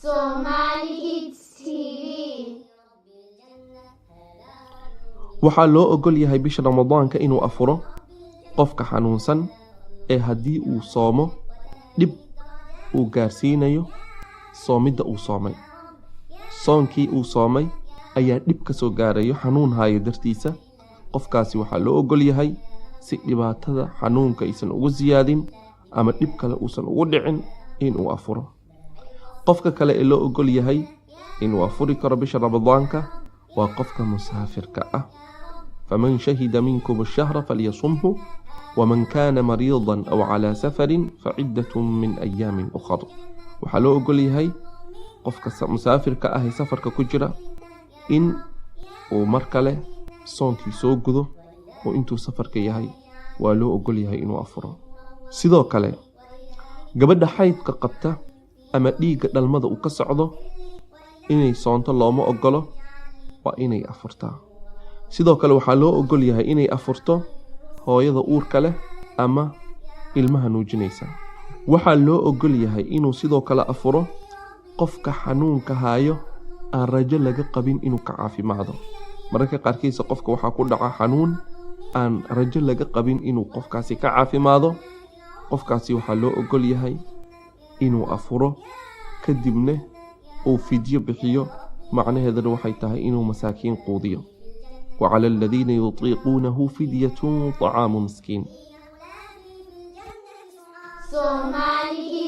Somali Kids TV. waxaa loo ogol yahay bisha ramadaanka inuu afuro qofka xanuunsan ee haddii uu soomo dhib uu gaarsiinayo soomidda uu soomay. soonkii uu soomay ayaa dhib ka soo gaarayo xanuun haayo dartiisa. qofkaasi waxaa loo ogol yahay si dhibaatada xanuunka aysan ugu siyaadin ama dhib kale uusan ugu dhicin inuu afuro. qofka kale ee loo ogol yahay inuu afuri karo bisha ramadaanka waa qofka musaafirka ah. faman shahida minkum ash-shahra falyasumhu waman kaana mariidan aw calaa safarin faciddatun min ayaamin ukhar. waxaa loo ogol yahay qofka musaafirka ah ee safarka ku jira in uu mar kale soonkii soo gudo oo intuu safarka yahay waa loo ogol yahay inuu afuro. sidoo kale gabadha xaydka qabta ama dhiigga dhalmada uu ka socdo inay soonto looma ogolo, waa inay afurtaa. sidoo kale waxaa loo ogol yahay inay afurto hooyada uurka leh ama ilmaha nuujinaysa. waxaa loo ogol yahay inuu sidoo kale afuro qofka xanuunka haayo aan rajo laga qabin inuu ka caafimaado. mararka qaarkiisa qofka waxaa ku dhaca xanuun aan rajo laga qabin inuu qofkaasi ka caafimaado. qofkaasi waxaa loo ogol yahay inuu afuro kadibna uu fidyo bixiyo. macnaheedana waxay tahay inuu masaakiin quudiyo. وعلى الذين يطيقونه فدية طعام مسكين. Somali